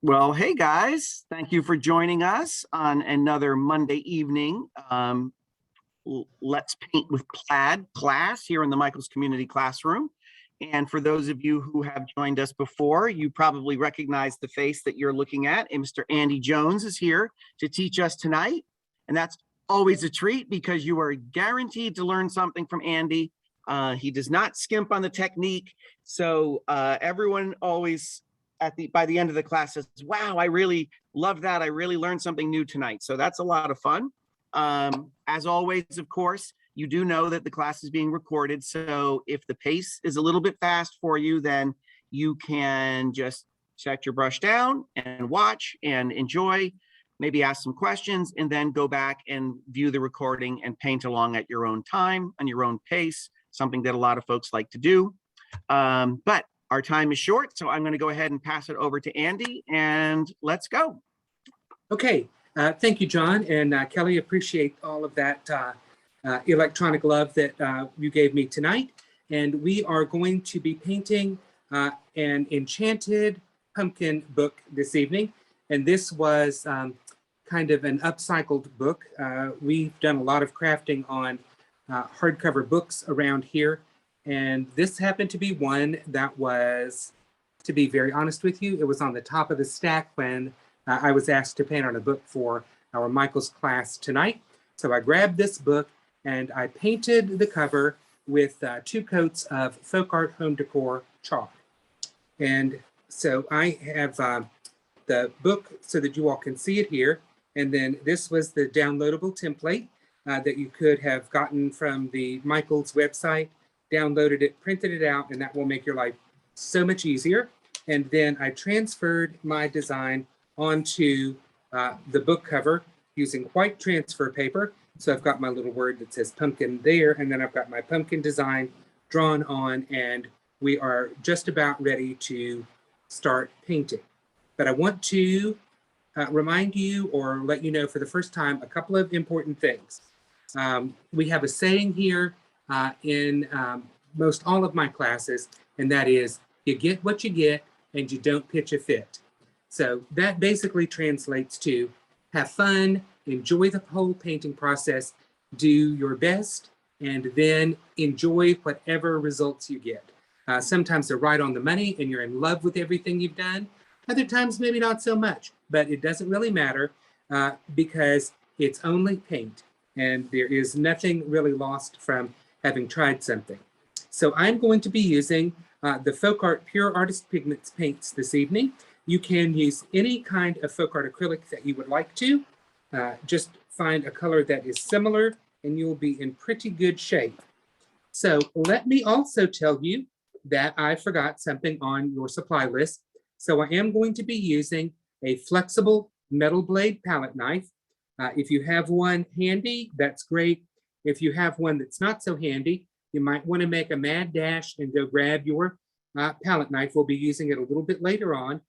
Well, hey guys, thank you for joining us on another Monday evening. Let's Paint with Plaid class here in the Michaels Community Classroom. And for those of you who have joined us before, you probably recognize the face that you're looking at. And Mr. Andy Jones is here to teach us tonight. And that's always a treat because you are guaranteed to learn something from Andy. He does not skimp on the technique. So everyone always by the end of the class says, wow, I really love that. I really learned something new tonight. So that's a lot of fun. As always, of course, you do know that the class is being recorded. So if the pace is a little bit fast for you, then you can just set your brush down and watch and enjoy, maybe ask some questions, and then go back and view the recording and paint along at your own time, on your own pace, something that a lot of folks like to do. But our time is short, so I'm going to go ahead and pass it over to Andy, and let's go. Okay, thank you, John, and Kelly, appreciate all of that electronic love that you gave me tonight. And we are going to be painting an enchanted pumpkin book this evening. And this was kind of an upcycled book. We've done a lot of crafting on hardcover books around here. And this happened to be one that was, to be very honest with you, it was on the top of the stack when I was asked to paint on a book for our Michaels class tonight. So I grabbed this book and I painted the cover with 2 coats of FolkArt Home Décor Chalk. And so I have the book so that you all can see it here. And then this was the downloadable template that you could have gotten from the Michaels website. Downloaded it, printed it out, and that will make your life so much easier. And then I transferred my design onto the book cover using white transfer paper. So I've got my little word that says pumpkin there, and then I've got my pumpkin design drawn on, and we are just about ready to start painting. But I want to remind you or let you know for the first time a couple of important things. We have a saying here in most all of my classes, and that is, you get what you get and you don't pitch a fit. So that basically translates to have fun, enjoy the whole painting process, do your best, and then enjoy whatever results you get. Sometimes they're right on the money and you're in love with everything you've done. Other times maybe not so much, but it doesn't really matter because it's only paint and there is nothing really lost from having tried something. So I'm going to be using the FolkArt Pure Artist Pigments paints this evening. You can use any kind of FolkArt acrylic that you would like to. Just find a color that is similar and you'll be in pretty good shape. So let me also tell you that I forgot something on your supply list. So I am going to be using a flexible metal blade palette knife. If you have one handy, that's great. If you have one that's not so handy, you might want to make a mad dash and go grab your palette knife. We'll be using it a little bit later on.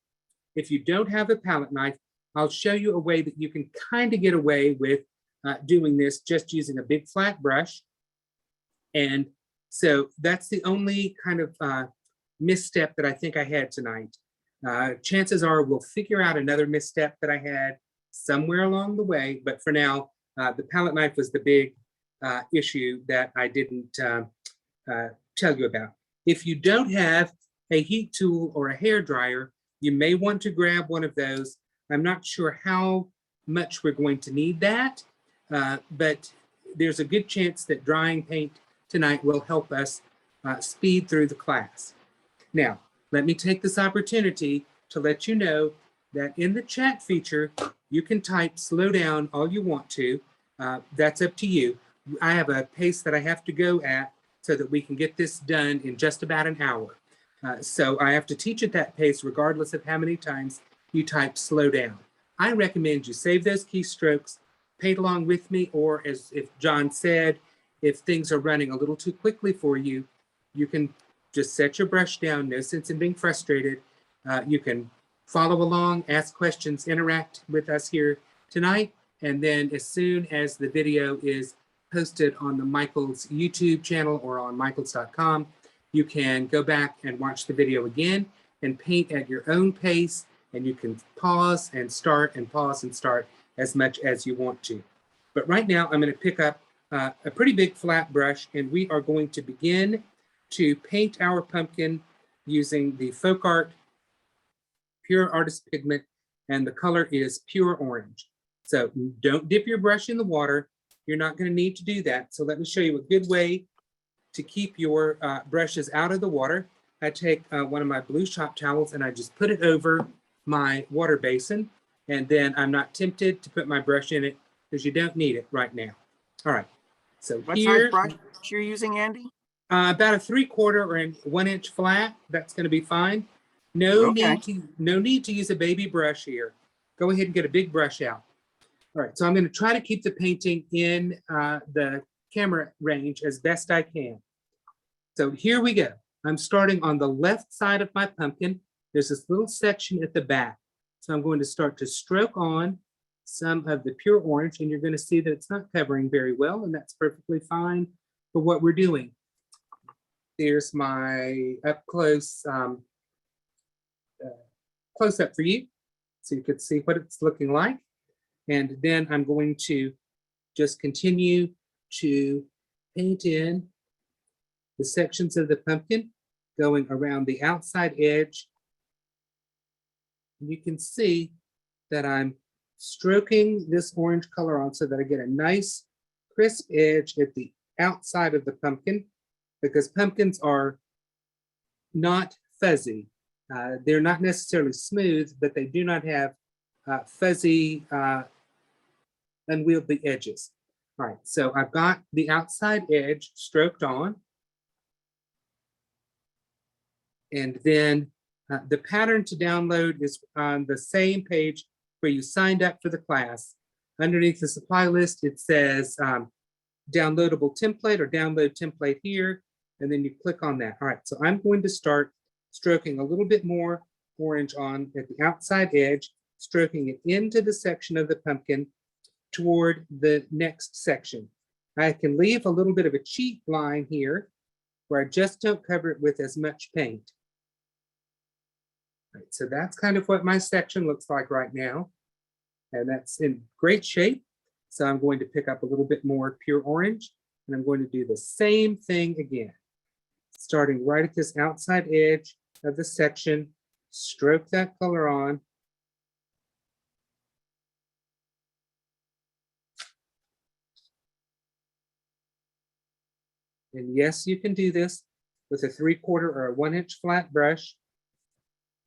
If you don't have a palette knife, I'll show you a way that you can kind of get away with doing this just using a big flat brush. And so that's the only kind of misstep that I think I had tonight. Chances are we'll figure out another misstep that I had somewhere along the way, but for now, the palette knife was the big issue that I didn't tell you about. If you don't have a heat tool or a hair dryer, you may want to grab one of those. I'm not sure how much we're going to need that, but there's a good chance that drying paint tonight will help us speed through the class. Now, let me take this opportunity to let you know that in the chat feature, you can type slow down all you want to. That's up to you. I have a pace that I have to go at so that we can get this done in just about an hour. So I have to teach at that pace regardless of how many times you type slow down. I recommend you save those keystrokes, paint along with me, or as if John said, if things are running a little too quickly for you, you can just set your brush down, no sense in being frustrated. You can follow along, ask questions, interact with us here tonight, and then as soon as the video is posted on the Michaels YouTube channel or on michaels.com, you can go back and watch the video again and paint at your own pace and you can pause and start and pause and start as much as you want to. But right now, I'm going to pick up a pretty big flat brush, and we are going to begin to paint our pumpkin using the FolkArt Pure Artist Pigment, and the color is pure orange. So don't dip your brush in the water. You're not going to need to do that. So let me show you a good way to keep your brushes out of the water. I take one of my blue shop towels and I just put it over my water basin, and then I'm not tempted to put my brush in it because you don't need it right now. All right, so What here, size brush you're using, Andy? about a 3/4 or 1 inch flat. That's going to be fine. No need to use a baby brush here. Go ahead and get a big brush out. All right, so I'm going to try to keep the painting in the camera range as best I can. So here we go. I'm starting on the left side of my pumpkin. There's this little section at the back. So I'm going to start to stroke on some of the pure orange, and you're going to see that it's not covering very well, and that's perfectly fine for what we're doing. There's my up close close-up for you, so you could see what it's looking like. And then I'm going to just continue to paint in the sections of the pumpkin, going around the outside edge. You can see that I'm stroking this orange color on so that I get a nice crisp edge at the outside of the pumpkin, because pumpkins are not fuzzy. They're not necessarily smooth, but they do not have fuzzy, unwieldy edges. All right, so I've got the outside edge stroked on. And then the pattern to download is on the same page where you signed up for the class. Underneath the supply list, it says downloadable template or download template here, and then you click on that. All right, so I'm going to start stroking a little bit more orange on at the outside edge, stroking it into the section of the pumpkin toward the next section. I can leave a little bit of a cheat line here where I just don't cover it with as much paint. Right, so that's kind of what my section looks like right now. And that's in great shape. So I'm going to pick up a little bit more pure orange, and I'm going to do the same thing again. Starting right at this outside edge of the section, stroke that color on. And yes, you can do this with a 3/4 or a 1 inch flat brush.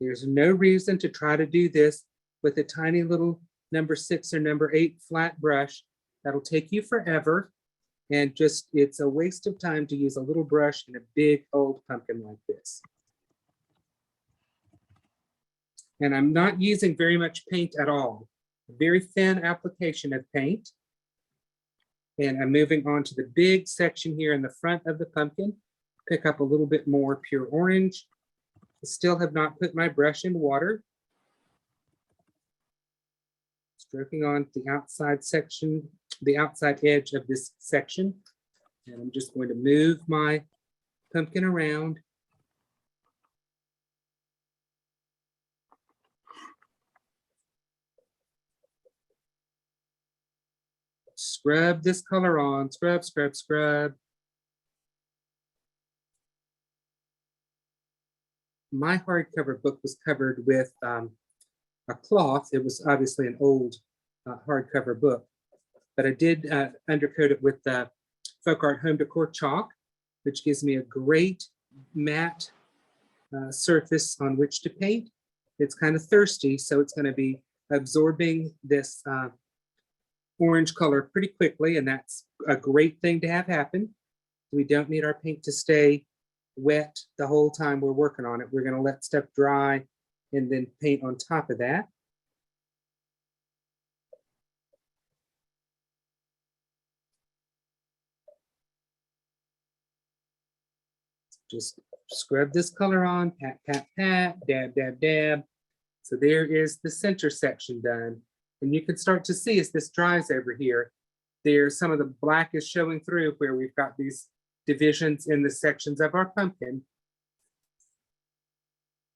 There's no reason to try to do this with a tiny little number 6 or number 8 flat brush. That'll take you forever. And just, it's a waste of time to use a little brush in a big old pumpkin like this. And I'm not using very much paint at all. A very thin application of paint. And I'm moving on to the big section here in the front of the pumpkin. Pick up a little bit more pure orange. I still have not put my brush in water. Stroking on the outside section, the outside edge of this section. And I'm just going to move my pumpkin around. Scrub this color on, scrub, scrub, scrub. My hardcover book was covered with a cloth. It was obviously an old hardcover book, but I did undercoat it with the FolkArt Home Décor Chalk, which gives me a great matte surface on which to paint. It's kind of thirsty, so it's going to be absorbing this orange color pretty quickly, and that's a great thing to have happen. We don't need our paint to stay wet the whole time we're working on it. We're going to let stuff dry and then paint on top of that. Just scrub this color on, pat, pat, pat, dab, dab, dab. So there is the center section done. And you can start to see as this dries over here, there's some of the black is showing through where we've got these divisions in the sections of our pumpkin.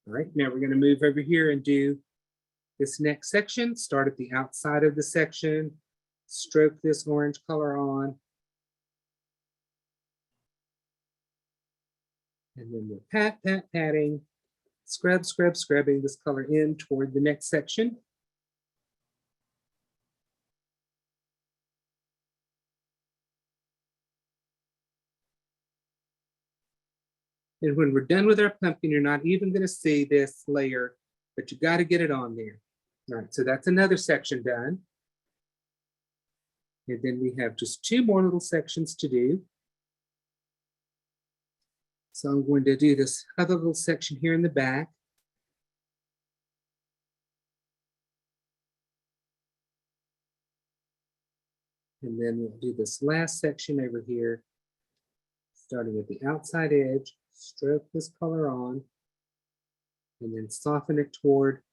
All right, now we're going to move over here and do this next section, start at the outside of the section, stroke this orange color on. And then we're patting, scrubbing this color in toward the next section. And when we're done with our pumpkin, you're not even going to see this layer, but you got to get it on there. All right, so that's another section done. And then we have just 2 more little sections to do. So I'm going to do this other little section here in the back. And then we'll do this last section over here, starting at the outside edge, stroke this color on, and then soften it toward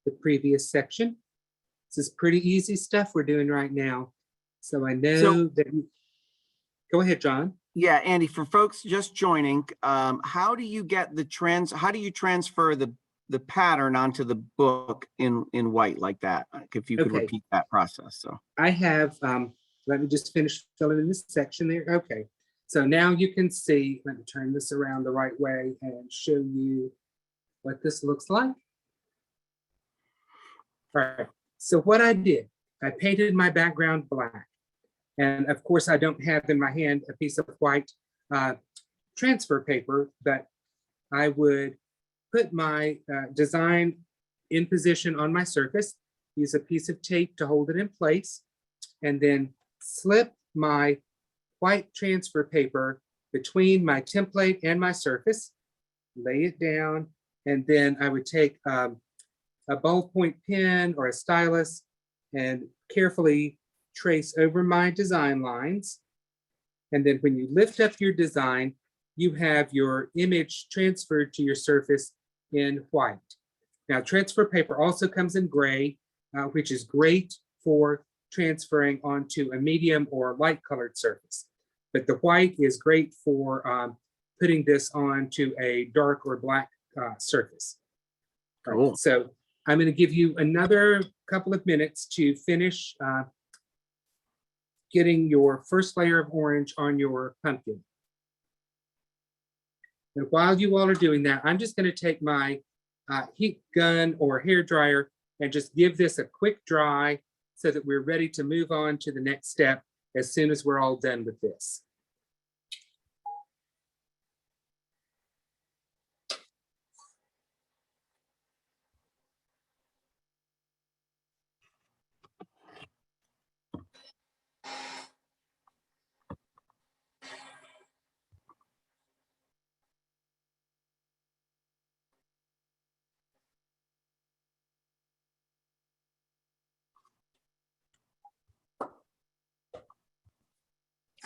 the previous section. This is pretty easy stuff we're doing right now. So I know that you, go ahead, John. Yeah, Andy, for folks just joining, how do you get the how do you transfer the pattern onto the book in white like that? If you could repeat that process. So I have, let me just finish filling in this section there. Okay, so now you can see, let me turn this around the right way and show you what this looks like. All right, so what I did, I painted my background black. And of course, I don't have in my hand a piece of white transfer paper, but I would put my design in position on my surface, use a piece of tape to hold it in place, and then slip my white transfer paper between my template and my surface, lay it down, and then I would take a ballpoint pen or a stylus and carefully trace over my design lines. And then when you lift up your design, you have your image transferred to your surface in white. Now, transfer paper also comes in gray, which is great for transferring onto a medium or light colored surface. But the white is great for putting this onto a dark or black surface. Cool. Right, so I'm going to give you another couple of minutes to finish getting your first layer of orange on your pumpkin. And while you all are doing that, I'm just going to take my heat gun or hair dryer and just give this a quick dry so that we're ready to move on to the next step as soon as we're all done with this.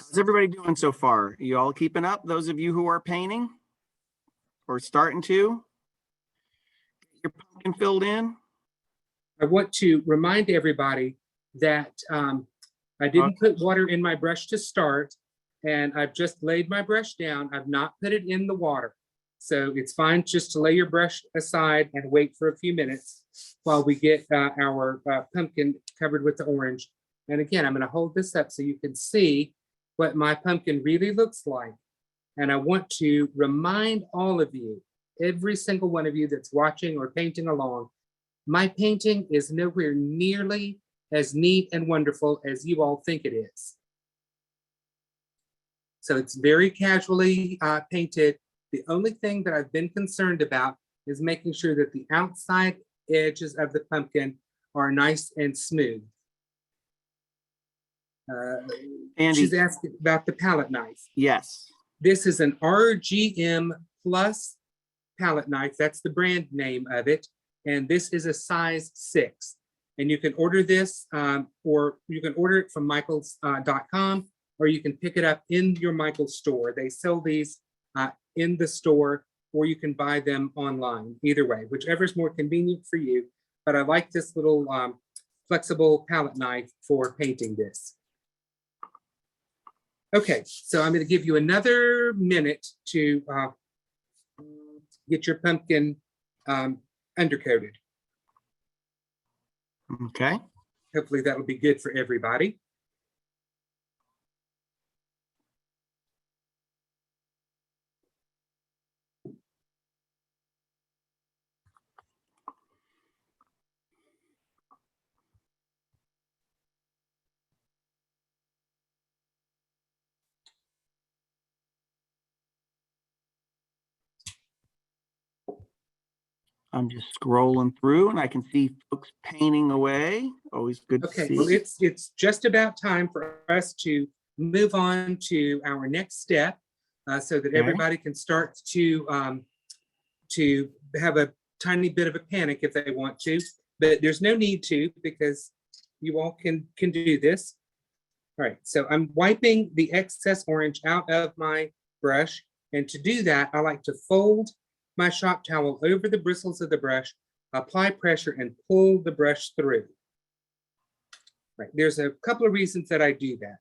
how's everybody doing so far? You all keeping up? Those of you who are painting or starting to get your pumpkin filled in? I want to remind everybody that I didn't put water in my brush to start, and I've just laid my brush down. I've not put it in the water. So it's fine just to lay your brush aside and wait for a few minutes while we get our pumpkin covered with the orange. And again, I'm going to hold this up so you can see what my pumpkin really looks like. And I want to remind all of you, every single one of you that's watching or painting along, my painting is nowhere nearly as neat and wonderful as you all think it is. So it's very casually painted. The only thing that I've been concerned about is making sure that the outside edges of the pumpkin are nice and smooth. Andy, she's asking about the palette knife. yes. This is an RGM Plus palette knife. That's the brand name of it. And this is a size 6. And you can order this or you can order it from michaels.com or you can pick it up in your Michaels store. They sell these in the store, or you can buy them online. Either way, whichever is more convenient for you. But I like this little flexible palette knife for painting this. Okay, so I'm going to give you another minute to get your pumpkin undercoated. Okay. Hopefully that will be good for everybody. I'm just scrolling through and I can see folks painting away. Always good to Okay, see. well, it's just about time for us to move on to our next step, so that Okay. everybody can start to have a tiny bit of a panic if they want to, but there's no need to because you all can do this. All right, so I'm wiping the excess orange out of my brush, and to do that, I like to fold my shop towel over the bristles of the brush, apply pressure, and pull the brush through. Right, there's a couple of reasons that I do that.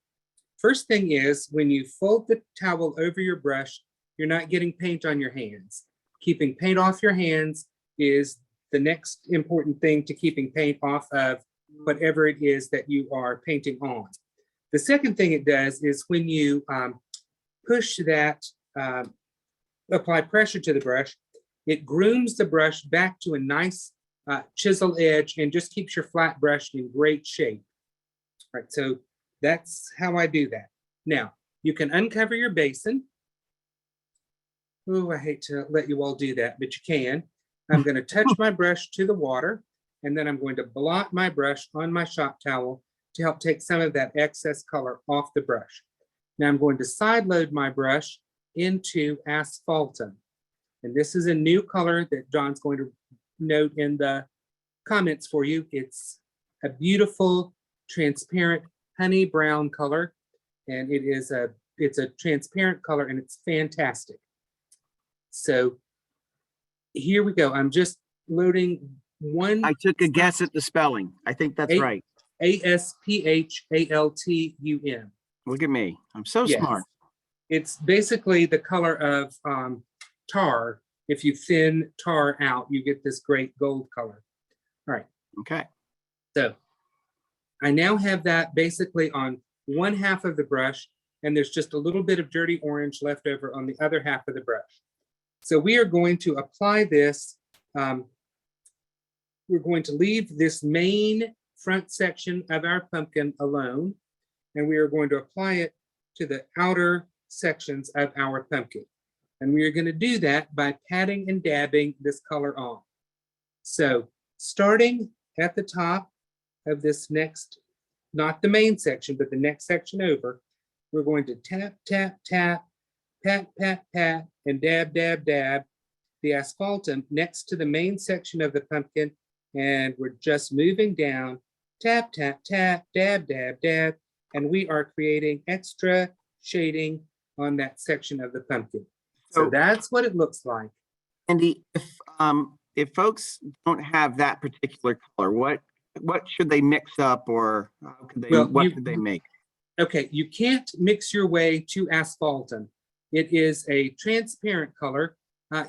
First thing is, when you fold the towel over your brush, you're not getting paint on your hands. Keeping paint off your hands is the next important thing to keeping paint off of whatever it is that you are painting on. The second thing it does is when you push that, apply pressure to the brush, it grooms the brush back to a nice chisel edge and just keeps your flat brush in great shape. All right, so that's how I do that. Now, you can uncover your basin. Oh, I hate to let you all do that, but you can. I'm going to touch my brush to the water, and then I'm going to blot my brush on my shop towel to help take some of that excess color off the brush. Now I'm going to side load my brush into Asphaltum. And this is a new color that John's going to note in the comments for you. It's a beautiful, transparent honey brown color, and it's a transparent color, and it's fantastic. So here we go. I'm just loading one. I took a guess at the spelling. I think that's right. Asphaltum. Look at me. I'm so Yes. smart. It's basically the color of tar. If you thin tar out, you get this great gold color. All right. Okay. So I now have that basically on one half of the brush, and there's just a little bit of dirty orange left over on the other half of the brush. So we are going to apply this. We're going to leave this main front section of our pumpkin alone, and we are going to apply it to the outer sections of our pumpkin. And we are going to do that by patting and dabbing this color on. So starting at the top of this next, not the main section, but the next section over, we're going to tap, tap, tap, pat, pat, pat, and dab, dab, dab the asphaltum next to the main section of the pumpkin. And we're just moving down, tap, tap, tap, dab, dab, dab, and we are creating extra shading on that section of the pumpkin. So that's what it looks like. Andy, if folks don't have that particular color, what should they mix up, or how could they, what could they make? Okay, you can't mix your way to asphaltum. It is a transparent color.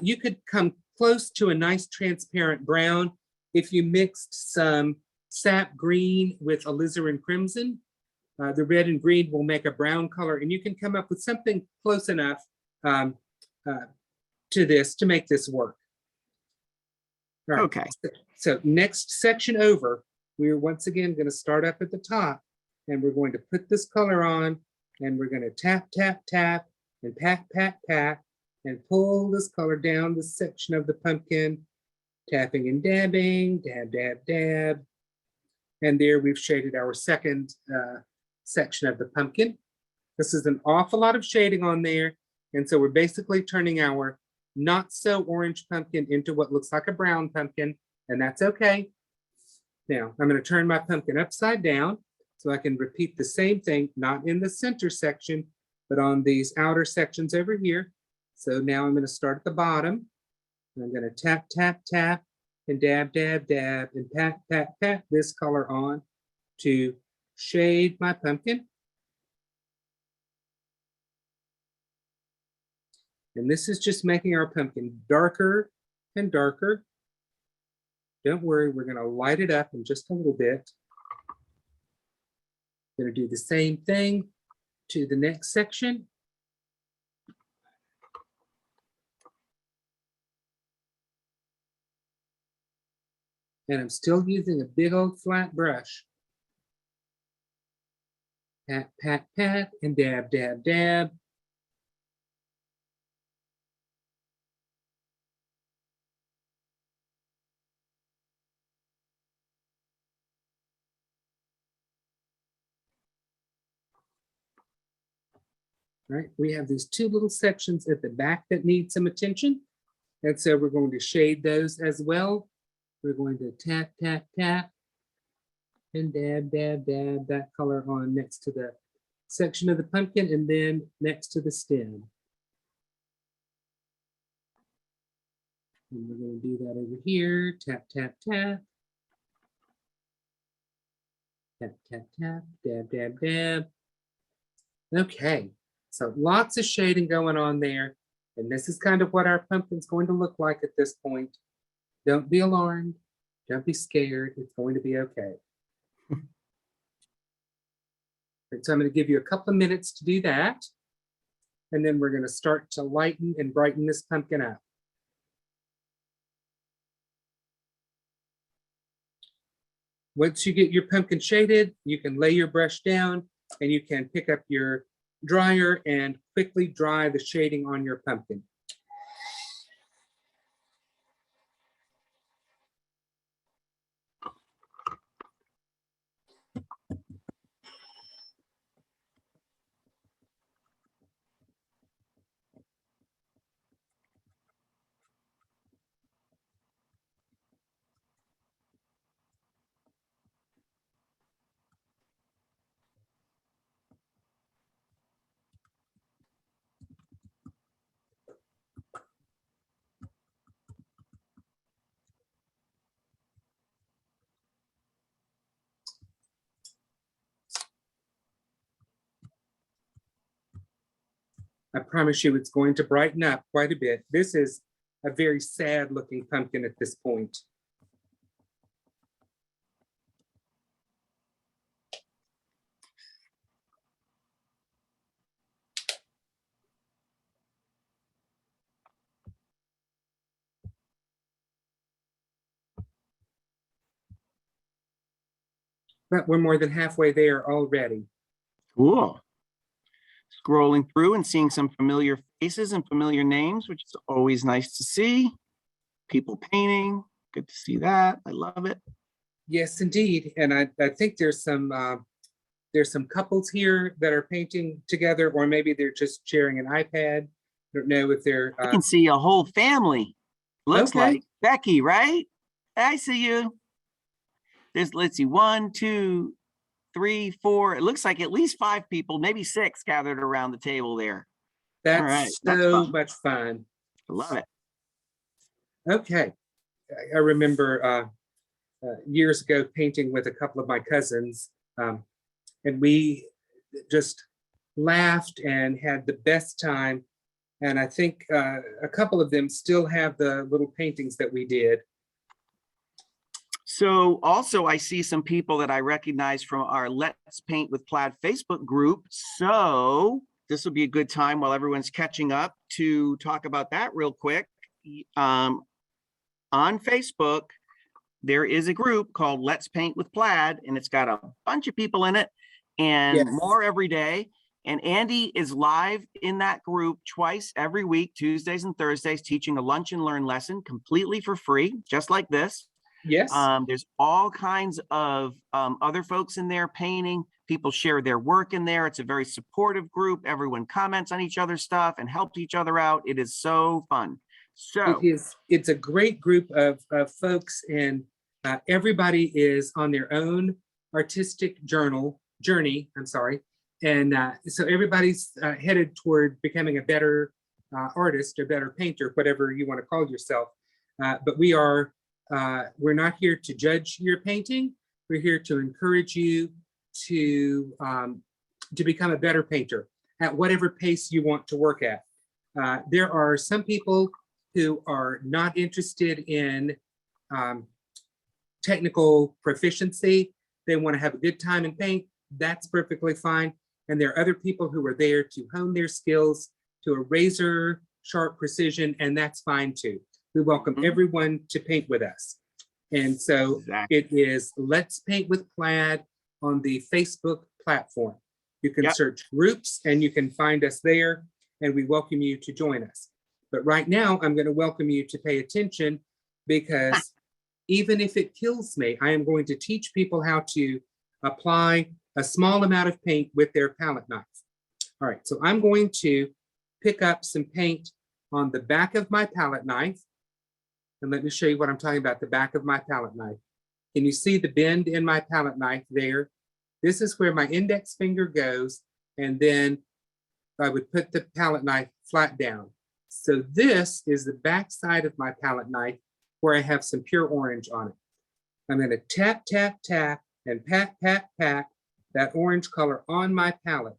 You could come close to a nice transparent brown if you mixed some sap green with alizarin crimson. The red and green will make a brown color, and you can come up with something close enough to this to make this work. All right. Okay. So next section over, we're once again going to start up at the top, and we're going to put this color on, and we're going to tap, tap, tap, and pat, pat, pat, and pull this color down the section of the pumpkin, tapping and dabbing, dab, dab, dab. And there we've shaded our second section of the pumpkin. This is an awful lot of shading on there. And so we're basically turning our not so orange pumpkin into what looks like a brown pumpkin, and that's okay. Now I'm going to turn my pumpkin upside down so I can repeat the same thing, not in the center section, but on these outer sections over here. So now I'm going to start at the bottom. And I'm going to tap, tap, tap, and dab, dab, dab, and pat, pat, pat this color on to shade my pumpkin. And this is just making our pumpkin darker and darker. don't worry, we're going to light it up in just a little bit. Going to do the same thing to the next section. And I'm still using a big old flat brush. Pat, pat, pat, and dab, dab, dab. Right, we have these two little sections at the back that need some attention. And so we're going to shade those as well. We're going to tap, tap, tap, and dab, dab, dab that color on next to the section of the pumpkin and then next to the stem. And we're going to do that over here. Tap, tap, tap. Tap, tap, tap, dab, dab, dab. Okay, so lots of shading going on there. And this is kind of what our pumpkin's going to look like at this point. Don't be alarmed. Don't be scared. It's going to be okay. So I'm going to give you a couple of minutes to do that. And then we're going to start to lighten and brighten this pumpkin up. Once you get your pumpkin shaded, you can lay your brush down and you can pick up your dryer and quickly dry the shading on your pumpkin. I promise you it's going to brighten up quite a bit. This is a very sad looking pumpkin at this point. But we're more than halfway there already. Cool. Scrolling through and seeing some familiar faces and familiar names, which is always nice to see. People painting, good to see that. I love it. Yes, indeed. And I think there's some couples here that are painting together, or maybe they're just sharing an iPad. I don't know if they're. I can see a whole family. Looks Okay. like Becky, right? I see you. There's, let's see, 1, 2, 3, 4. It looks like at least 5 people, maybe 6 gathered around the table there. That's all right. so much fun. I love it. Okay. I remember years ago painting with a couple of my cousins, and we just laughed and had the best time. And I think a couple of them still have the little paintings that we did. So also I see some people that I recognize from our Let's Paint with Plaid Facebook group. So this will be a good time while everyone's catching up to talk about that real quick. On Facebook, there is a group called Let's Paint with Plaid, and it's got a bunch of people in it and Yes. more every day. And Andy is live in that group twice every week, Tuesdays and Thursdays, teaching a lunch and learn lesson completely for free, just like this. Yes. There's all kinds of other folks in there painting. People share their work in there. It's a very supportive group. Everyone comments on each other's stuff and helps each other out. It is so fun. So it's a great group of folks, and everybody is on their own artistic journey. I'm sorry. And so everybody's headed toward becoming a better artist, a better painter, whatever you want to call yourself. But we're not here to judge your painting. We're here to encourage you to become a better painter at whatever pace you want to work at. There are some people who are not interested in technical proficiency. They want to have a good time in paint. That's perfectly fine. And there are other people who are there to hone their skills to a razor sharp precision, and that's fine too. We welcome everyone to paint with us. And so it is Let's Paint with Plaid on the Facebook platform. You can search groups and you can find us there, and we welcome you to join us. But right now, I'm going to welcome you to pay attention, because even if it kills me, I am going to teach people how to apply a small amount of paint with their palette knife. All right, so I'm going to pick up some paint on the back of my palette knife. And let me show you what I'm talking about, the back of my palette knife. Can you see the bend in my palette knife there? This is where my index finger goes, and then I would put the palette knife flat down. So this is the back side of my palette knife where I have some pure orange on it. I'm going to tap, tap, tap, and pat, pat, pat that orange color on my palette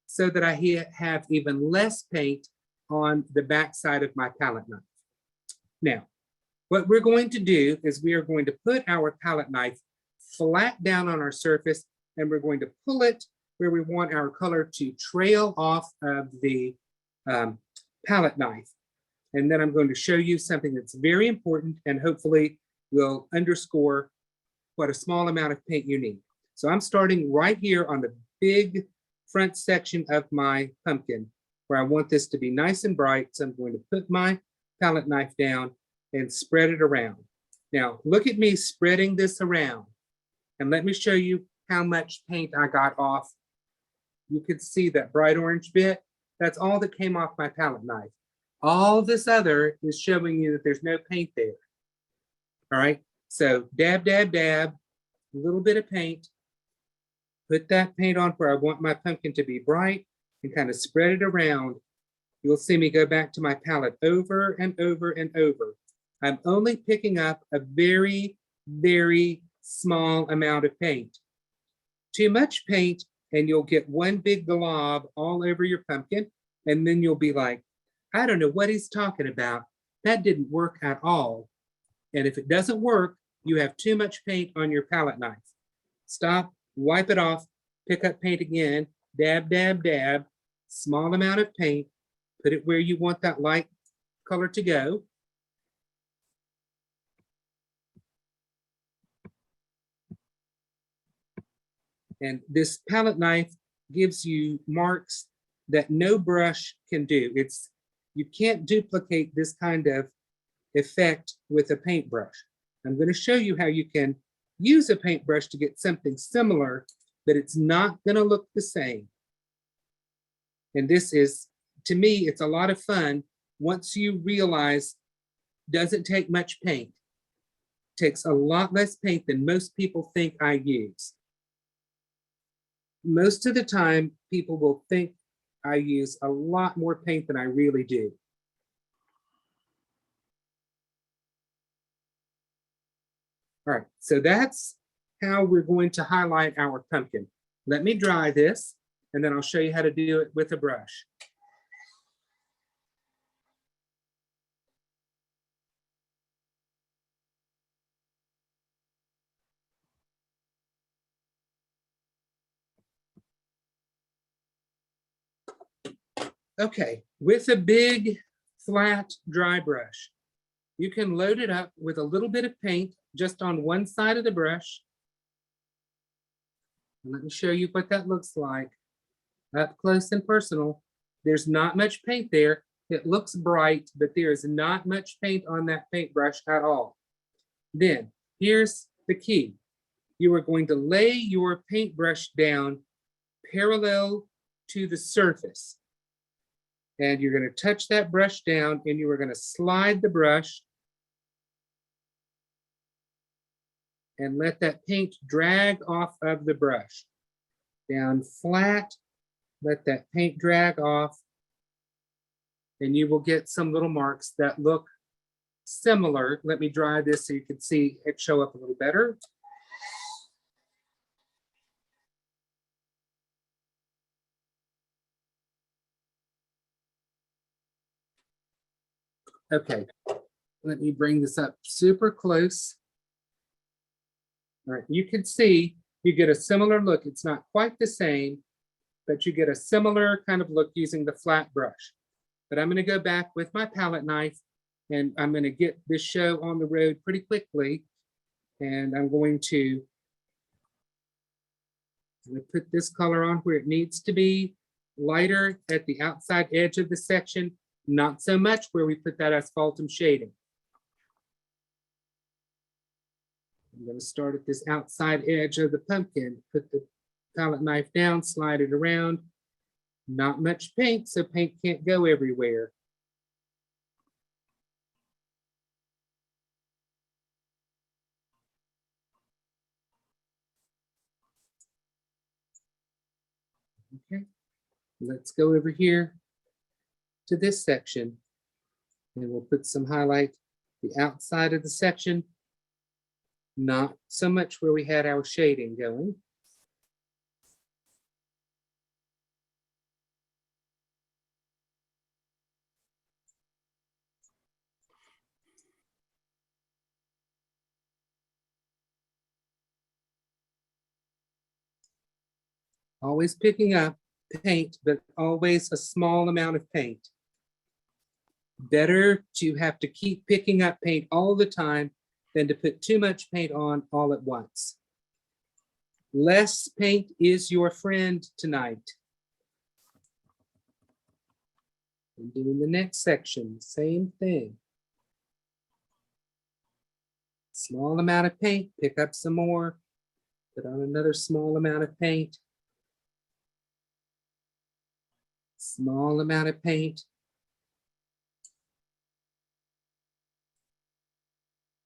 so that I have even less paint on the back side of my palette knife. Now, what we're going to do is we are going to put our palette knife flat down on our surface, and we're going to pull it where we want our color to trail off of the palette knife. And then I'm going to show you something that's very important and hopefully will underscore what a small amount of paint you need. So I'm starting right here on the big front section of my pumpkin where I want this to be nice and bright. So I'm going to put my palette knife down and spread it around. Now, look at me spreading this around, and let me show you how much paint I got off. You could see that bright orange bit. That's all that came off my palette knife. All this other is showing you that there's no paint there. All right, so dab, dab, dab, a little bit of paint. Put that paint on where I want my pumpkin to be bright and kind of spread it around. You'll see me go back to my palette over and over and over. I'm only picking up a very, very small amount of paint. Too much paint and you'll get one big glob all over your pumpkin, and then you'll be like, I don't know what he's talking about. That didn't work at all. And if it doesn't work, you have too much paint on your palette knife. Stop, wipe it off, pick up paint again, dab, dab, dab, small amount of paint, put it where you want that light color to go. And this palette knife gives you marks that no brush can do. You can't duplicate this kind of effect with a paintbrush. I'm going to show you how you can use a paintbrush to get something similar, but it's not going to look the same. And this is, to me, it's a lot of fun once you realize it doesn't take much paint. It takes a lot less paint than most people think I use. Most of the time, people will think I use a lot more paint than I really do. All right, so that's how we're going to highlight our pumpkin. Let me dry this, and then I'll show you how to do it with a brush. Okay, with a big, flat, dry brush, you can load it up with a little bit of paint just on one side of the brush. Let me show you what that looks like up close and personal. There's not much paint there. It looks bright, but there is not much paint on that paintbrush at all. Then here's the key. You are going to lay your paintbrush down parallel to the surface. And you're going to touch that brush down, and you are going to slide the brush and let that paint drag off of the brush. Down flat, let that paint drag off, and you will get some little marks that look similar. Let me dry this so you can see it show up a little better. Okay, let me bring this up super close. All right, you can see you get a similar look. It's not quite the same, but you get a similar kind of look using the flat brush. But I'm going to go back with my palette knife and I'm going to get this show on the road pretty quickly. And I'm going to put this color on where it needs to be, lighter at the outside edge of the section, not so much where we put that asphaltum shading. I'm going to start at this outside edge of the pumpkin, put the palette knife down, slide it around. Not much paint, so paint can't go everywhere. Okay, let's go over here to this section and we'll put some highlight the outside of the section, not so much where we had our shading going. Always picking up paint, but always a small amount of paint. Better to have to keep picking up paint all the time than to put too much paint on all at once. Less paint is your friend tonight. And doing the next section, same thing. Small amount of paint, pick up some more, put on another small amount of paint. Small amount of paint.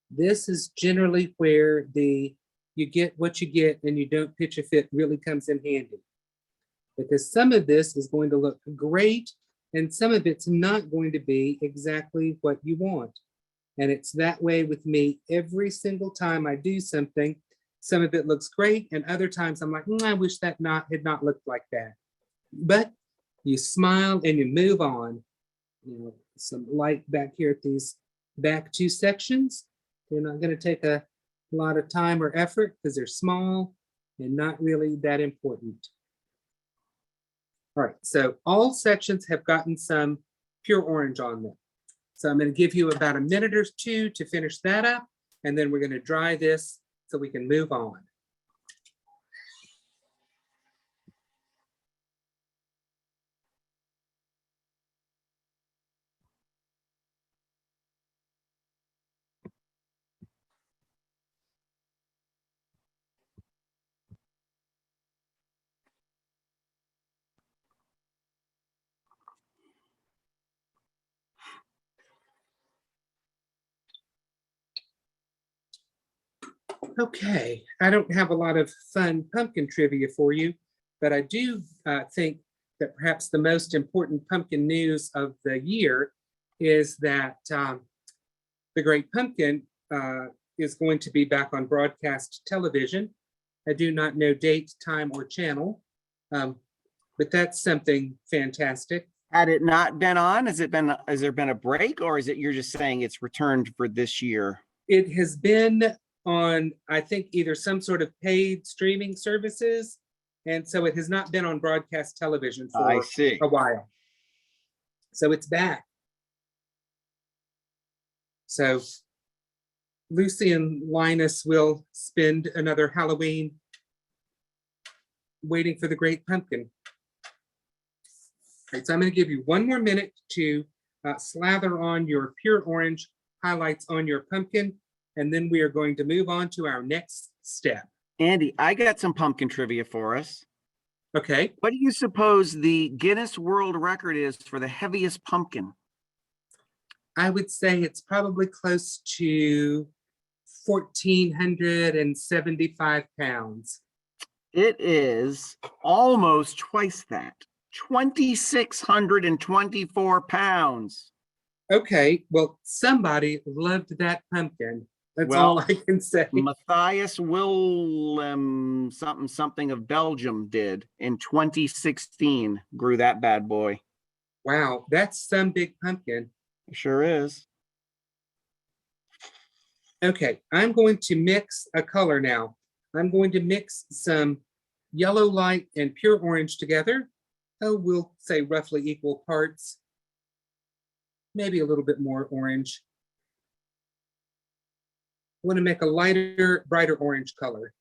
This is generally where you get what you get and you don't pitch a fit really comes in handy. Because some of this is going to look great and some of it's not going to be exactly what you want. And it's that way with me every single time I do something. Some of it looks great and other times I'm like, I wish that had not looked like that. But you smile and you move on. You know, some light back here at these back two sections. They're not going to take a lot of time or effort because they're small and not really that important. All right, so all sections have gotten some pure orange on them. So I'm going to give you about a minute or two to finish that up, and then we're going to dry this so we can move on. Okay, I don't have a lot of fun pumpkin trivia for you, but I do think that perhaps the most important pumpkin news of the year is that The Great Pumpkin is going to be back on broadcast television. I do not know date, time, or channel, but that's something fantastic. Had it not been on, has there been a break, or is it you're just saying it's returned for this year? It has been on, I think, either some sort of paid streaming services, and so it has not been on broadcast television for a while. So it's back. So Lucy and Linus will spend another Halloween waiting for the Great Pumpkin. All right, so I'm going to give you one more minute to slather on your pure orange highlights on your pumpkin, and then we are going to move on to our next step. Andy, I got some pumpkin trivia for us. Okay. What do you suppose the Guinness World Record is for the heaviest pumpkin? I would say it's probably close to 1,475 pounds. It is almost twice that, 2,624 pounds. Okay, well, somebody loved that pumpkin. That's all I can say. Matthias Willem something of Belgium did in 2016, grew that bad boy. Wow, that's some big pumpkin. It sure is. Okay, I'm going to mix a color now. I'm going to mix some yellow light and pure orange together. Oh, we'll say roughly equal parts, maybe a little bit more orange. I want to make a lighter, brighter orange color.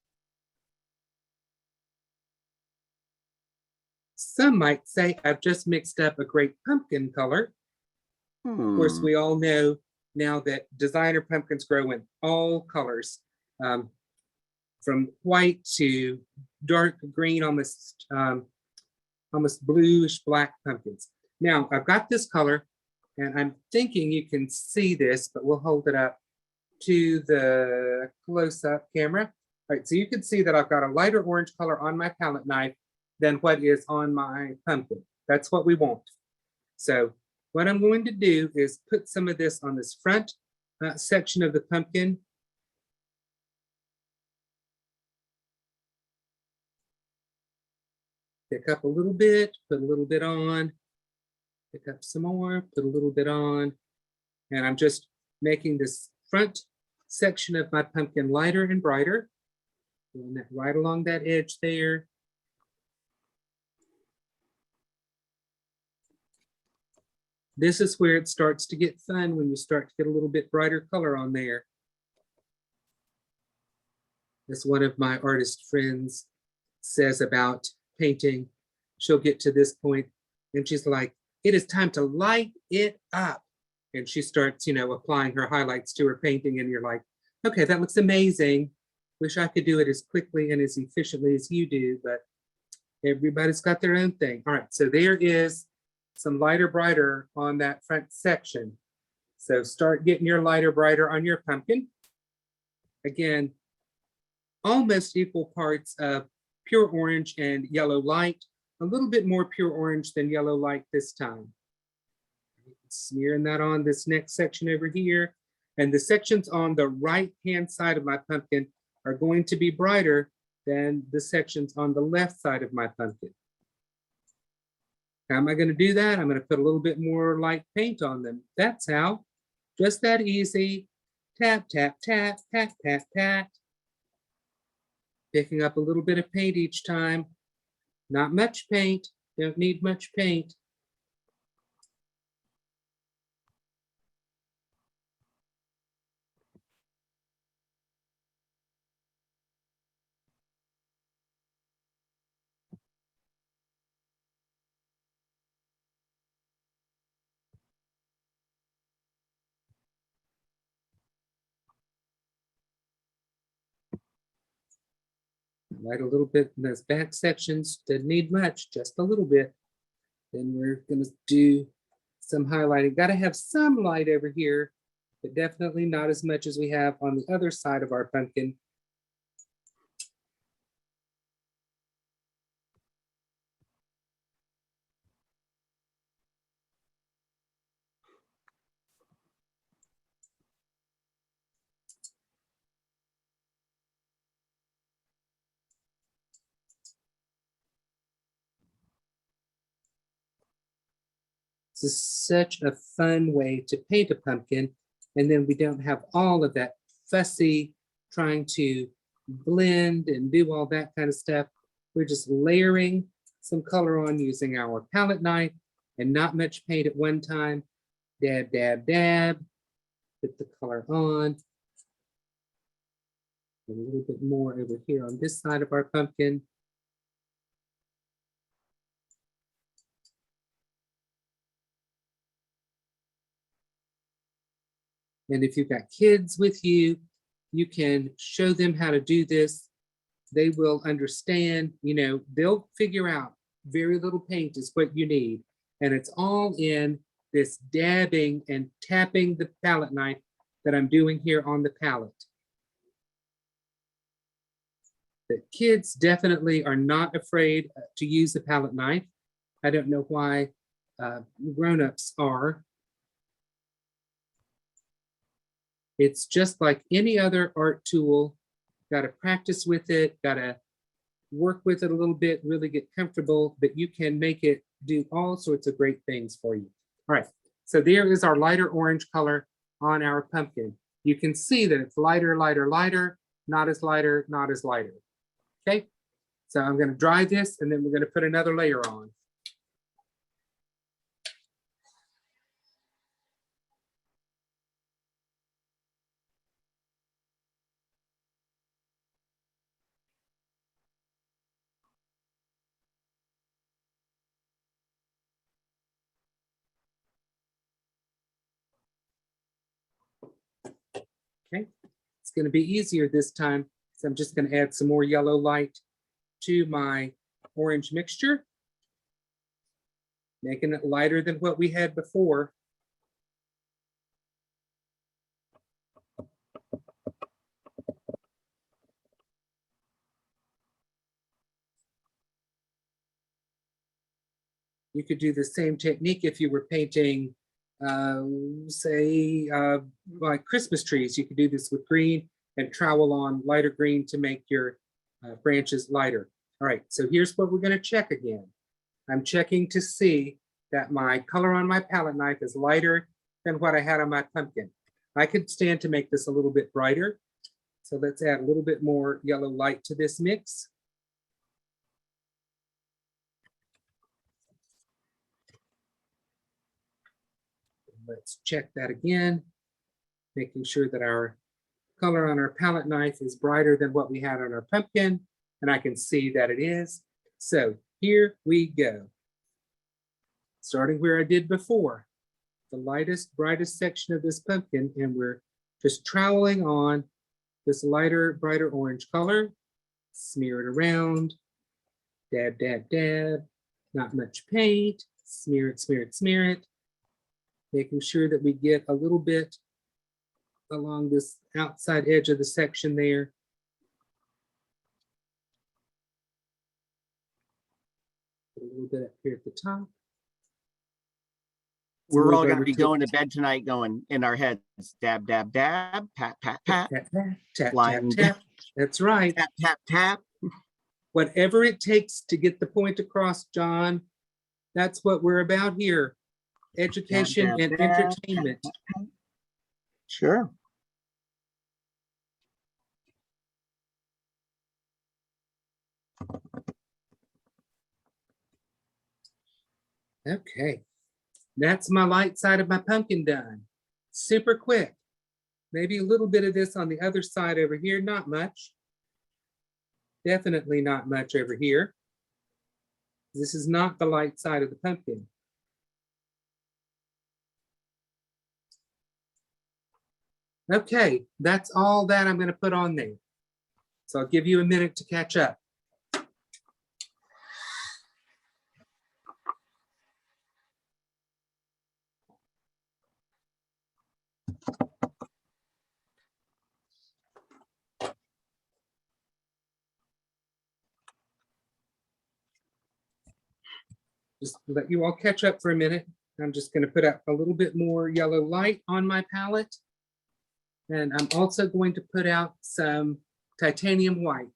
Some might say I've just mixed up a great pumpkin color. Of course, we all know now that designer pumpkins grow in all colors, from white to dark green, almost bluish black pumpkins. Now, I've got this color, and I'm thinking you can see this, but we'll hold it up to the close-up camera. All right, so you can see that I've got a lighter orange color on my palette knife than what is on my pumpkin. That's what we want. So what I'm going to do is put some of this on this front section of the pumpkin. Pick up a little bit, put a little bit on, pick up some more, put a little bit on, and I'm just making this front section of my pumpkin lighter and brighter. Doing that right along that edge there. This is where it starts to get fun, when you start to get a little bit brighter color on there. As one of my artist friends says about painting, she'll get to this point and she's like, it is time to light it up. And she starts, applying her highlights to her painting, and you're like, okay, that looks amazing. Wish I could do it as quickly and as efficiently as you do, but everybody's got their own thing. All right, so there is some lighter, brighter on that front section. So start getting your lighter, brighter on your pumpkin. Again, almost equal parts of pure orange and yellow light, a little bit more pure orange than yellow light this time. Smearing that on this next section over here. And the sections on the right-hand side of my pumpkin are going to be brighter than the sections on the left side of my pumpkin. How am I going to do that? I'm going to put a little bit more light paint on them. That's how. Just that easy. Tap, tap, tap, tap, tap, tap. Picking up a little bit of paint each time. Not much paint. Don't need much paint. Light a little bit in those back sections. Didn't need much, just a little bit. Then we're going to do some highlighting. Got to have some light over here, but definitely not as much as we have on the other side of our pumpkin. This is such a fun way to paint a pumpkin, and then we don't have all of that fussy trying to blend and do all that kind of stuff. We're just layering some color on using our palette knife and not much paint at one time. Dab, dab, dab. Put the color on. A little bit more over here on this side of our pumpkin. And if you've got kids with you, you can show them how to do this. They will understand, they'll figure out very little paint is what you need. And it's all in this dabbing and tapping the palette knife that I'm doing here on the palette. The kids definitely are not afraid to use the palette knife. I don't know why grown-ups are. It's just like any other art tool. Got to practice with it, got to work with it a little bit, really get comfortable, but you can make it do all sorts of great things for you. All right, so there is our lighter orange color on our pumpkin. You can see that it's lighter, lighter, lighter. not as lighter, not as lighter. Okay, so I'm going to dry this and then we're going to put another layer on. Okay, it's going to be easier this time. So I'm just going to add some more yellow light to my orange mixture, making it lighter than what we had before. You could do the same technique if you were painting, say, like Christmas trees. You could do this with green and trowel on lighter green to make your branches lighter. All right, so here's what we're going to check again. I'm checking to see that my color on my palette knife is lighter than what I had on my pumpkin. I could stand to make this a little bit brighter. So let's add a little bit more yellow light to this mix. Let's check that again, making sure that our color on our palette knife is brighter than what we had on our pumpkin, and I can see that it is. So here we go. Starting where I did before, the lightest, brightest section of this pumpkin, and we're just troweling on this lighter, brighter orange color. Smear it around, dab, dab, dab, not much paint, smear it, smear it, smear it. Making sure that we get a little bit along this outside edge of the section there. Put a little bit up here at the top. We're all going to be going to bed tonight going in our heads. Dab, dab, dab, pat, pat, pat. Tap, tap, tap, Line. tap, tap. That's right. Tap, tap, tap. Whatever it takes to get the point across, John, that's what we're about here. Education Dab, dab, and dab, entertainment. tap, tap, tap. Sure. Okay, that's my light side of my pumpkin done. Super quick. Maybe a little bit of this on the other side over here, not much. Definitely not much over here. This is not the light side of the pumpkin. Okay, that's all that I'm going to put on there. So I'll give you a minute to catch up. Just let you all catch up for a minute. I'm just going to put out a little bit more yellow light on my palette. And I'm also going to put out some titanium white.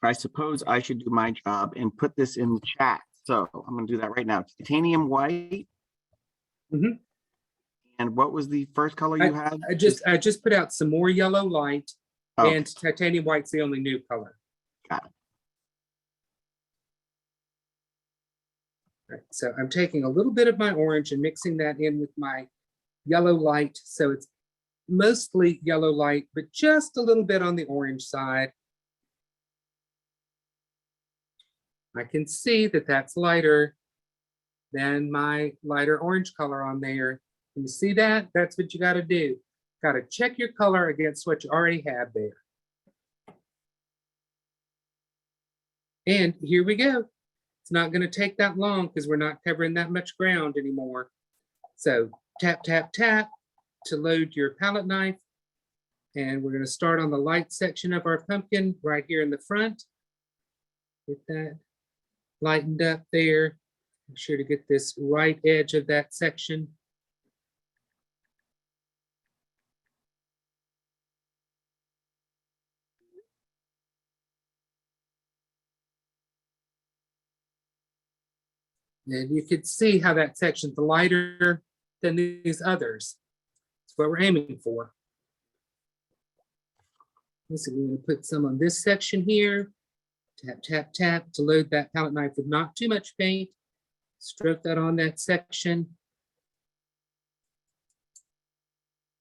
I suppose I should do my job and put this in the chat. So I'm going to do that right now. Titanium white. Mhm. And what was the first color you had? I just put out some more yellow light, Okay. and titanium white's the only new color. Got it. Right, so I'm taking a little bit of my orange and mixing that in with my yellow light. So it's mostly yellow light, but just a little bit on the orange side. I can see that that's lighter than my lighter orange color on there. Can you see that? That's what you got to do. Got to check your color against what you already have there. And here we go. It's not going to take that long because we're not covering that much ground anymore. So tap, tap, tap to load your palette knife. And we're going to start on the light section of our pumpkin right here in the front. Get that lightened up there. Make sure to get this right edge of that section. And you could see how that section's lighter than these others. That's what we're aiming for. So we're going to put some on this section here. Tap, tap, tap to load that palette knife with not too much paint. Stroke that on that section.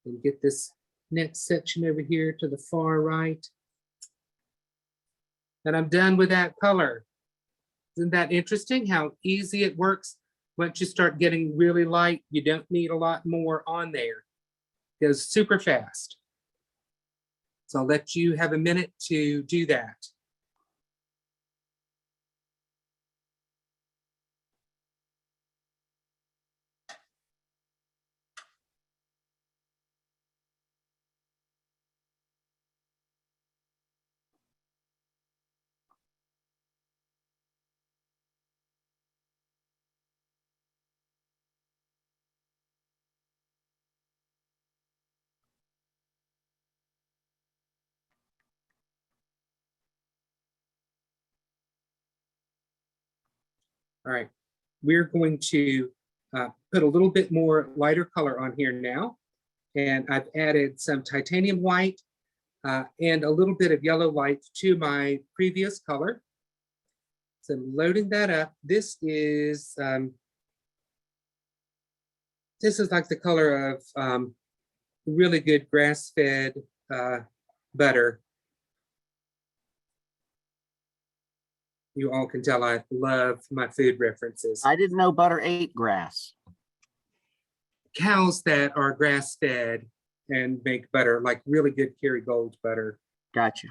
And get this next section over here to the far right. And I'm done with that color. Isn't that interesting how easy it works? Once you start getting really light, you don't need a lot more on there. It goes super fast. So I'll let you have a minute to do that. All right, we're going to put a little bit more lighter color on here now. And I've added some titanium white and a little bit of yellow light to my previous color. So I'm loading that up. This is like the color of really good grass-fed butter. You all can tell I love my food references. I didn't know butter ate grass. Cows that are grass-fed and make butter, like really good Kerrygold butter. Gotcha.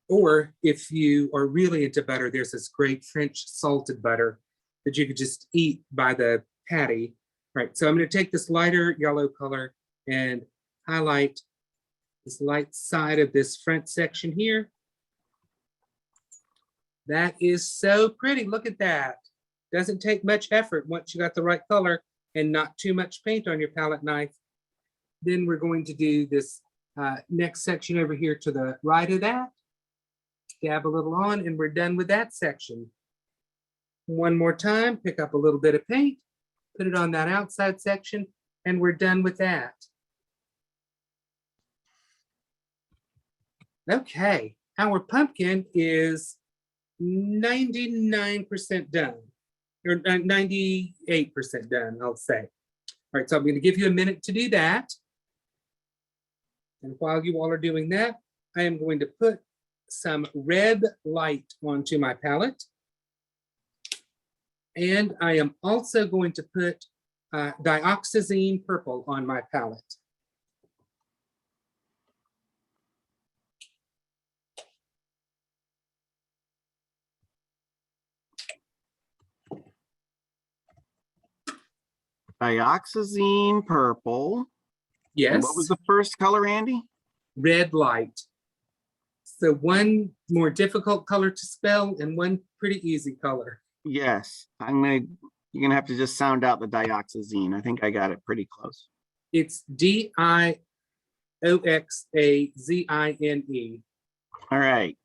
Or if you are really into butter, there's this great French salted butter that you could just eat by the patty. All right, so I'm going to take this lighter yellow color and highlight this light side of this front section here. That is so pretty. Look at that. Doesn't take much effort once you got the right color and not too much paint on your palette knife. Then we're going to do this next section over here to the right of that. Dab a little on and we're done with that section. One more time, pick up a little bit of paint, put it on that outside section, and we're done with that. Okay, our pumpkin is 99% done, or 98% done, I'll say. All right, so I'm going to give you a minute to do that. And while you all are doing that, I am going to put some red light onto my palette. And I am also going to put Dioxazine purple on my palette. Dioxazine purple. Yes. And what was the first color, Andy? Red light. So one more difficult color to spell and one pretty easy color. Yes, you're gonna have to just sound out the dioxazine. I think I got it pretty close. It's Dioxazine. All right.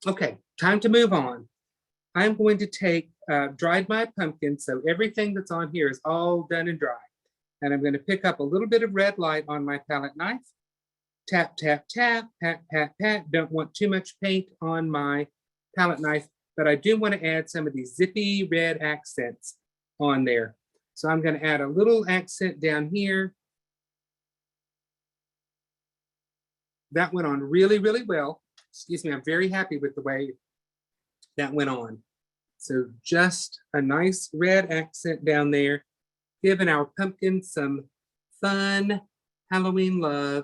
Okay, time to move on. I'm going to take dried my pumpkin, so everything that's on here is all done and dry. And I'm going to pick up a little bit of red light on my palette knife. Tap, tap, tap, pat, pat, pat. Don't want too much paint on my palette knife, but I do want to add some of these zippy red accents on there. So I'm going to add a little accent down here. That went on really, really well. Excuse me, I'm very happy with the way that went on. So just a nice red accent down there, giving our pumpkin some fun Halloween love.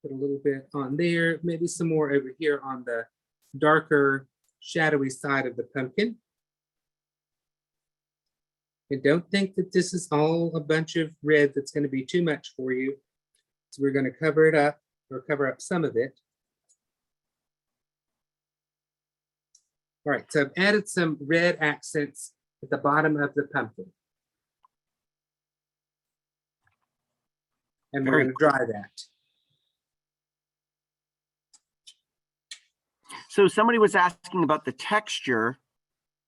Put a little bit on there, maybe some more over here on the darker, shadowy side of the pumpkin. And don't think that this is all a bunch of red that's going to be too much for you. So we're going to cover it up, or cover up some of it. All right, so I've added some red accents at the bottom of the pumpkin. And we're going to dry that. So somebody was asking about the texture.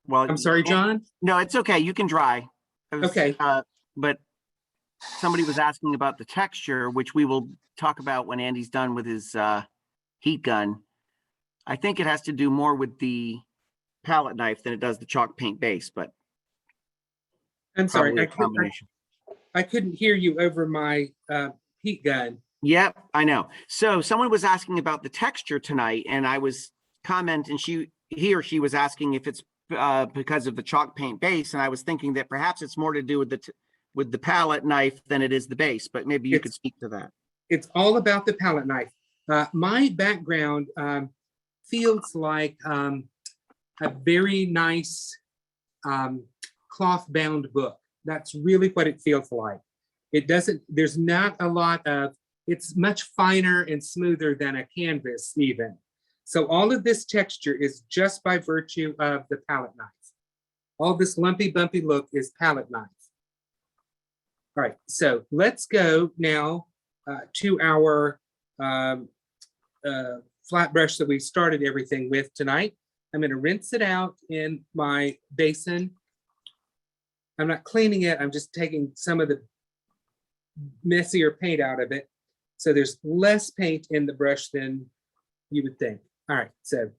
Well, I'm sorry, John? No, it's okay. You can dry. Okay. But somebody was asking about the texture, which we will talk about when Andy's done with his heat gun. I think it has to do more with the palette knife than it does the chalk paint base, but I'm sorry, I couldn't hear you over my heat gun. Yep, I know. So someone was asking about the texture tonight, and I was commenting, he or she was asking if it's because of the chalk paint base, and I was thinking that perhaps it's more to do with the palette knife than it is the base, but maybe you could speak to that. It's all about the palette knife. My background feels like a very nice cloth-bound book. That's really what it feels like. It doesn't, there's not a lot of, it's much finer and smoother than a canvas even. So all of this texture is just by virtue of the palette knife. All this lumpy bumpy look is palette knife. All right, so let's go now to our flat brush that we started everything with tonight. I'm going to rinse it out in my basin. I'm not cleaning it, I'm just taking some of the messier paint out of it. So there's less paint in the brush than you would think. All right, so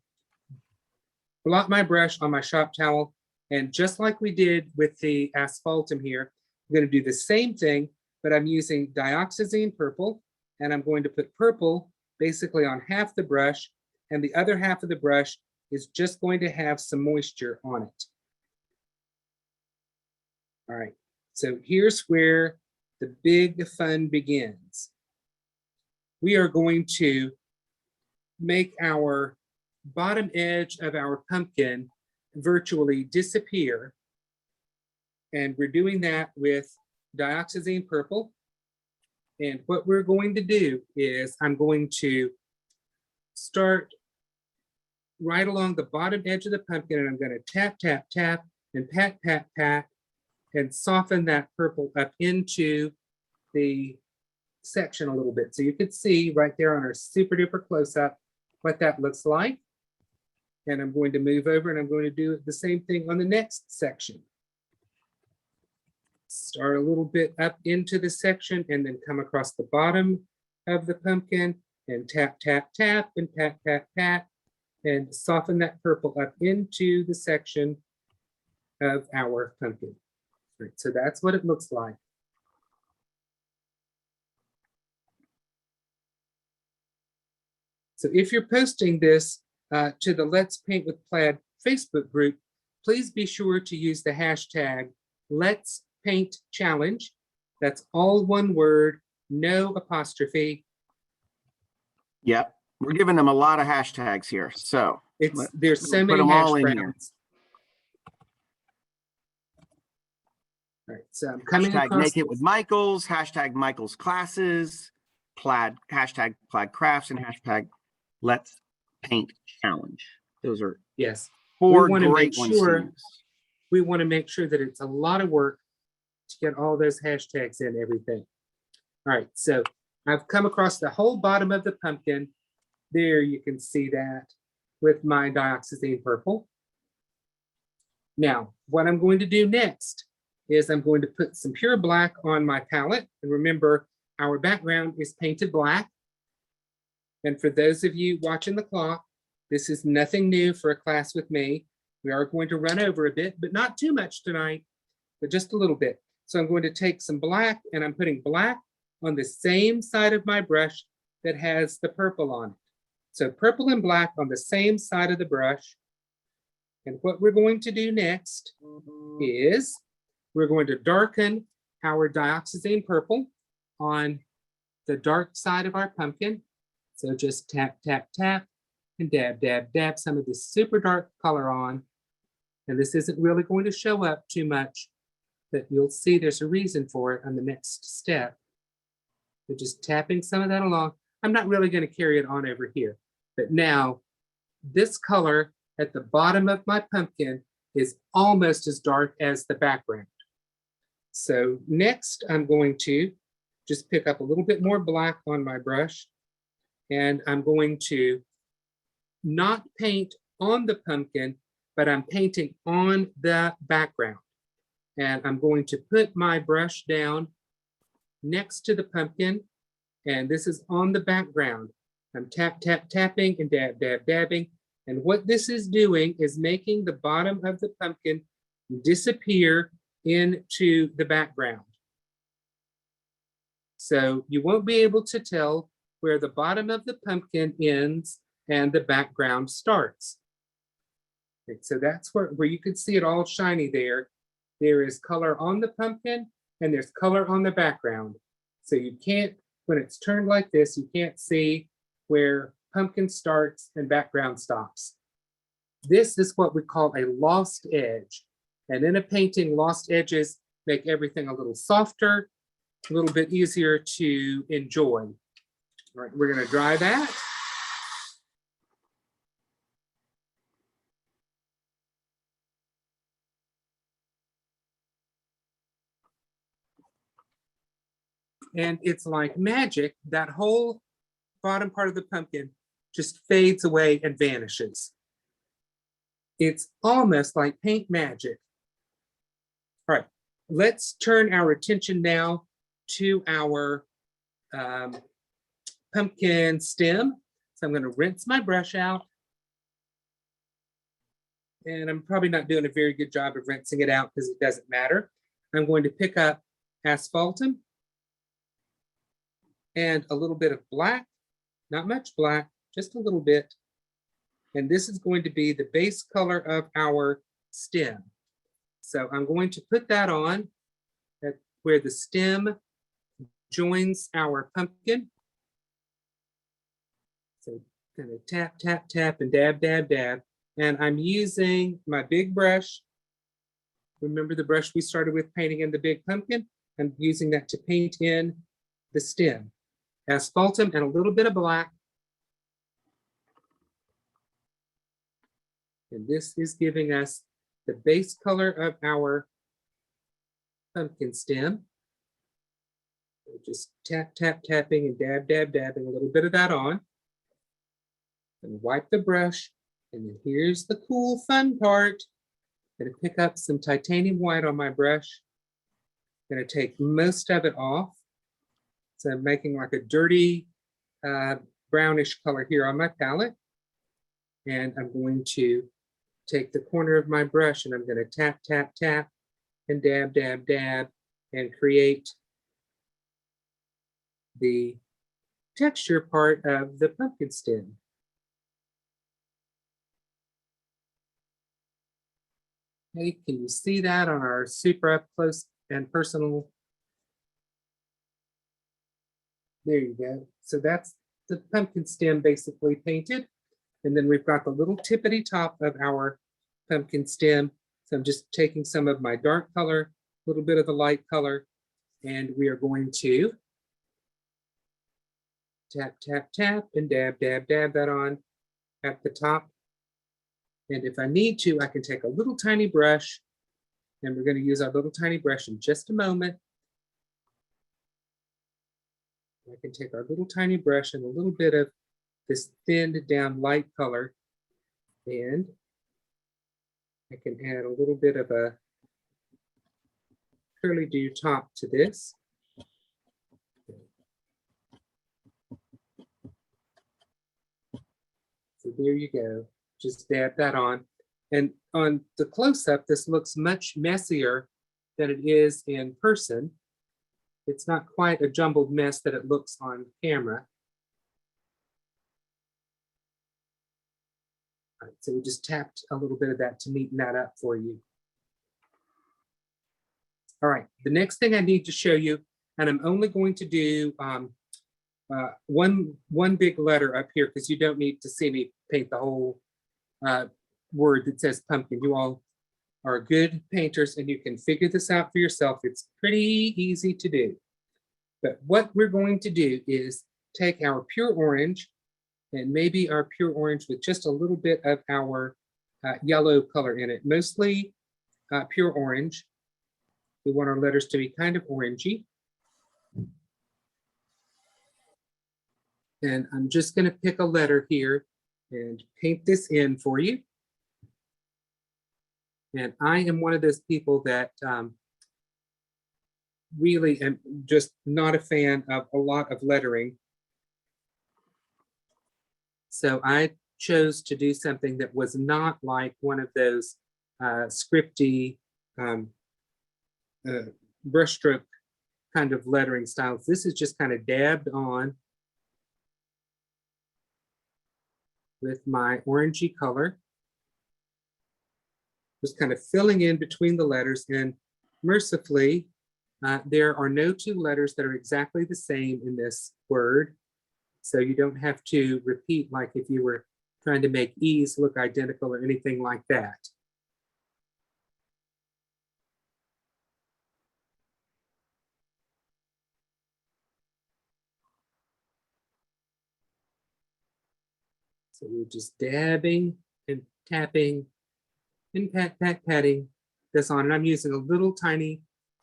blot my brush on my shop towel, and just like we did with the asphaltum here, I'm going to do the same thing, but I'm using dioxazine purple, and I'm going to put purple basically on half the brush, and the other half of the brush is just going to have some moisture on it. All right, so here's where the big fun begins. We are going to make our bottom edge of our pumpkin virtually disappear. And we're doing that with dioxazine purple. And what we're going to do is I'm going to start right along the bottom edge of the pumpkin, and I'm going to tap, tap, tap, and pat, pat, pat, and soften that purple up into the section a little bit. So you can see right there on our super duper close up what that looks like. And I'm going to move over and I'm going to do the same thing on the next section. Start a little bit up into the section and then come across the bottom of the pumpkin and tap, tap, tap, and pat, pat, pat, and soften that purple up into the section of our pumpkin. Right, so that's what it looks like. So if you're posting this to the Let's Paint with Plaid Facebook group, please be sure to use the hashtag Let's Paint Challenge. That's all one word, no apostrophe. Yep, we're giving them a lot of hashtags here. So there's so many hash browns. All right, so I'm coming hashtag across Make It With Michaels, hashtag Michaels Classes, Plaid, hashtag Plaid Crafts, and hashtag Let's Paint Challenge. Those are four great ones to use. We want to make sure that it's a lot of work to get all those hashtags in everything. All right, so I've come across the whole bottom of the pumpkin. There you can see that with my dioxazine purple. Now, what I'm going to do next is I'm going to put some pure black on my palette. And remember, our background is painted black. And for those of you watching the clock, this is nothing new for a class with me. We are going to run over a bit, but not too much tonight, but just a little bit. So I'm going to take some black, and I'm putting black on the same side of my brush that has the purple on it. So purple and black on the same side of the brush. And what we're going to do next is we're going to darken our dioxazine purple on the dark side of our pumpkin. So just tap, tap, tap, and dab, dab, dab some of this super dark color on. And this isn't really going to show up too much, but you'll see there's a reason for it on the next step. So just tapping some of that along. I'm not really going to carry it on over here. But now this color at the bottom of my pumpkin is almost as dark as the background. So next I'm going to just pick up a little bit more black on my brush, and I'm going to not paint on the pumpkin, but I'm painting on the background. And I'm going to put my brush down next to the pumpkin, and this is on the background. I'm tapping and dabbing. And what this is doing is making the bottom of the pumpkin disappear into the background. So you won't be able to tell where the bottom of the pumpkin ends and the background starts. Okay, so that's where you can see it all shiny there. There is color on the pumpkin and there's color on the background. So you can't, when it's turned like this, you can't see where pumpkin starts and background stops. This is what we call a lost edge. And in a painting, lost edges make everything a little softer, a little bit easier to enjoy. All right, we're going to dry that. And it's like magic, that whole bottom part of the pumpkin just fades away and vanishes. It's almost like paint magic. All right, let's turn our attention now to our pumpkin stem. So I'm going to rinse my brush out. And I'm probably not doing a very good job of rinsing it out because it doesn't matter. I'm going to pick up Asphaltum and a little bit of black, not much black, just a little bit. And this is going to be the base color of our stem. So I'm going to put that on at where the stem joins our pumpkin. So kind of tap, tap, tap, and dab, dab, dab. And I'm using my big brush. Remember the brush we started with painting in the big pumpkin? I'm using that to paint in the stem. Asphaltum and a little bit of black. And this is giving us the base color of our pumpkin stem. So just tap, tap, tapping and dab, dab, dabbing a little bit of that on. And wipe the brush. And then here's the cool fun part. I'm going to pick up some titanium white on my brush. I'm going to take most of it off. So I'm making like a dirty brownish color here on my palette. And I'm going to take the corner of my brush and I'm going to tap, tap, tap, and dab, dab, dab, and create the texture part of the pumpkin stem. Hey, can you see that on our super up close and personal? There you go. So that's the pumpkin stem basically painted. And then we've got the little tippity top of our pumpkin stem. So I'm just taking some of my dark color, a little bit of the light color, and we are going to tap, tap, tap, and dab, dab, dab that on at the top. And if I need to, I can take a little tiny brush, and we're going to use our little tiny brush in just a moment. I can take our little tiny brush and a little bit of this thinned down light color, and I can add a little bit of a curly do top to this. So there you go. Just dab that on. And on the close-up, this looks much messier than it is in person. It's not quite a jumbled mess that it looks on camera. All right, so we just tapped a little bit of that to neaten that up for you. All right, the next thing I need to show you, and I'm only going to do one big letter up here because you don't need to see me paint the whole word that says pumpkin. You all are good painters and you can figure this out for yourself. It's pretty easy to do. But what we're going to do is take our pure orange, and maybe our pure orange with just a little bit of our yellow color in it, mostly pure orange. We want our letters to be kind of orangey. And I'm just going to pick a letter here and paint this in for you. And I am one of those people that really am just not a fan of a lot of lettering. So I chose to do something that was not like one of those scripty brushstroke kind of lettering styles. This is just kind of dabbed on with my orangey color. Just kind of filling in between the letters, and mercifully, there are no two letters that are exactly the same in this word. So you don't have to repeat like if you were trying to make E's look identical or anything like that. So we're just dabbing and tapping and patting this on. And I'm using a little tiny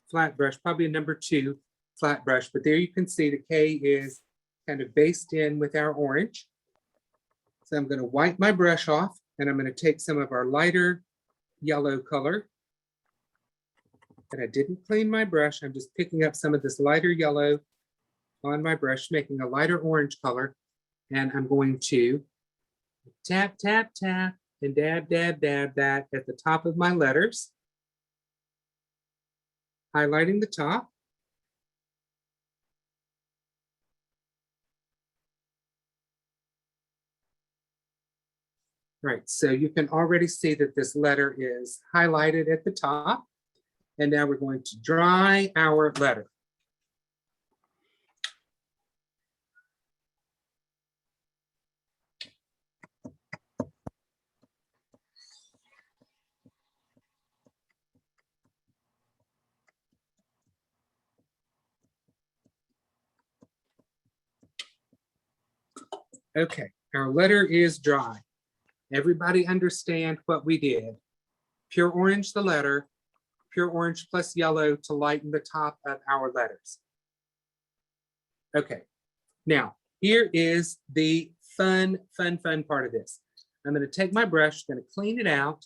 flat brush, probably a number 2 flat brush, but there you can see the K is kind of based in with our orange. So I'm going to wipe my brush off, and I'm going to take some of our lighter yellow color. And I didn't clean my brush. I'm just picking up some of this lighter yellow on my brush, making a lighter orange color. And I'm going to tap, tap, tap, and dab, dab, dab that at the top of my letters, highlighting the top. Right, so you can already see that this letter is highlighted at the top. And now we're going to dry our letter. Okay, our letter is dry. Everybody understand what we did. Pure orange the letter, pure orange plus yellow to lighten the top of our letters. Okay, now here is the fun part of this. I'm going to take my brush, going to clean it out.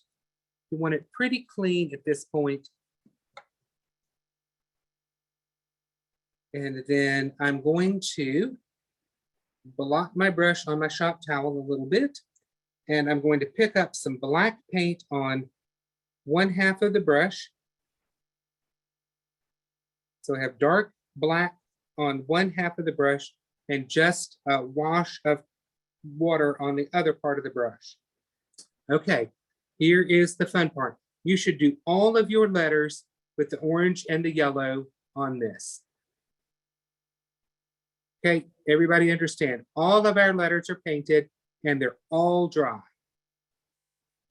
You want it pretty clean at this point. And then I'm going to blot my brush on my shop towel a little bit. And I'm going to pick up some black paint on one half of the brush. So I have dark black on one half of the brush and just a wash of water on the other part of the brush. Okay, here is the fun part. You should do all of your letters with the orange and the yellow on this. Okay, everybody understand? All of our letters are painted and they're all dry.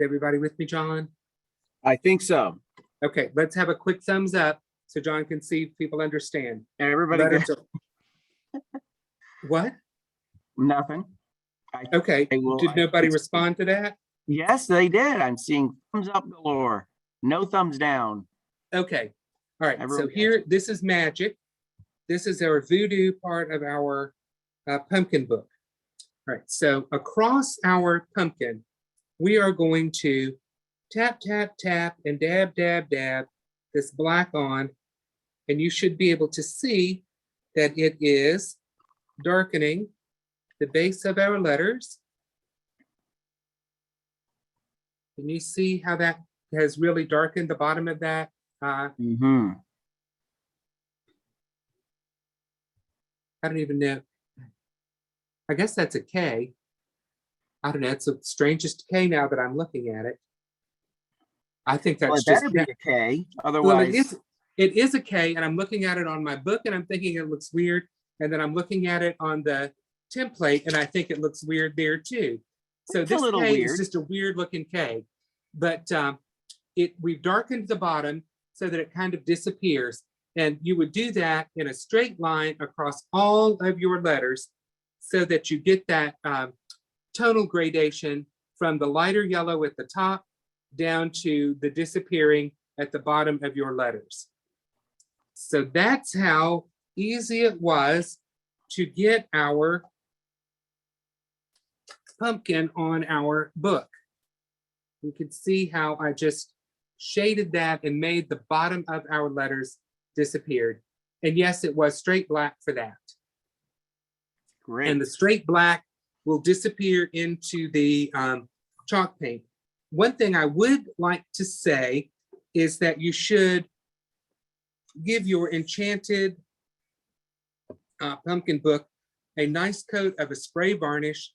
Everybody with me, John? I think so. Okay, let's have a quick thumbs up so John can see if people understand. Everybody gets what? Nothing. Okay, did nobody respond to that? Yes, they did. I'm seeing thumbs up galore. No thumbs down. Okay, all right, Everyone so here, this is magic. This is our voodoo part of our pumpkin book. All right, so across our pumpkin, we are going to tap, tap, tap, and dab, dab, dab this black on, and you should be able to see that it is darkening the base of our letters. Can you see how that has really darkened the bottom of that? I don't even know. I guess that's a K. I don't know. It's the strangest K now that I'm looking at it. I think that's well, it just better be a K. Otherwise, well, it is a K, and I'm looking at it on my book, and I'm thinking it looks weird. And then I'm looking at it on the template, and I think it looks weird there too. So this K is just a weird looking K, but we've darkened the bottom so that it kind of disappears. And you would do that in a straight line across all of your letters so that you get that tonal gradation from the lighter yellow at the top down to the disappearing at the bottom of your letters. So that's how easy it was to get our pumpkin on our book. You can see how I just shaded that and made the bottom of our letters disappeared. And yes, it was straight black for that. Great. And the straight black will disappear into the chalk paint. One thing I would like to say is that you should give your enchanted pumpkin book a nice coat of a spray varnish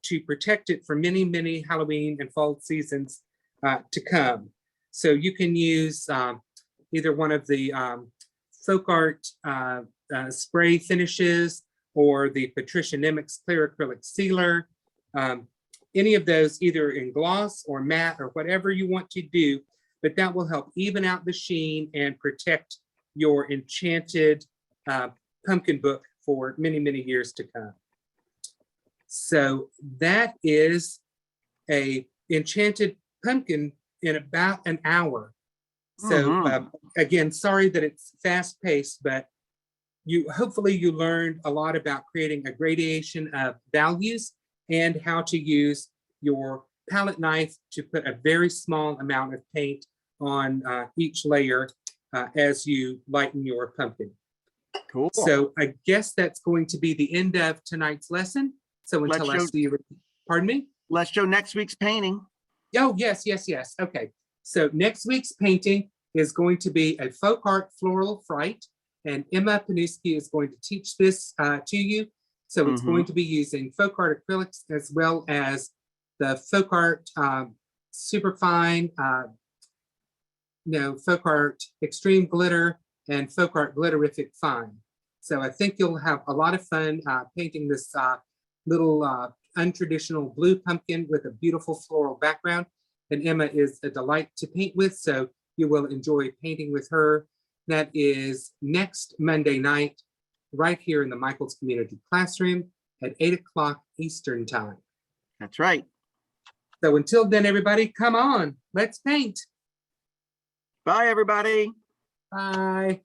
to protect it for many, many Halloween and fall seasons to come. So you can use either one of the FolkArt spray finishes or the Patricia Nemec's clear acrylic sealer. Any of those, either in gloss or matte or whatever you want to do, but that will help even out the sheen and protect your enchanted pumpkin book for many, many years to come. So that is a enchanted pumpkin in about an hour. So again, sorry that it's fast paced, but hopefully you learned a lot about creating a gradation of values and how to use your palette knife to put a very small amount of paint on each layer as you lighten your pumpkin. Cool. So I guess that's going to be the end of tonight's lesson. So until I see you, pardon me? Let's show next week's painting. Oh, yes, yes, yes. Okay. So next week's painting is going to be a FolkArt Floral Fright, and Emma Panuski is going to teach this to you. So it's going to be using FolkArt Acrylics as well as the FolkArt Superfine, FolkArt Extreme Glitter and FolkArt Glitterific Fine. So I think you'll have a lot of fun painting this little untraditional blue pumpkin with a beautiful floral background. And Emma is a delight to paint with, so you will enjoy painting with her. That is next Monday night, right here in the Michaels Community Classroom at 8 o'clock Eastern Time. That's right. So until then, everybody, come on, let's paint. Bye, everybody. Bye.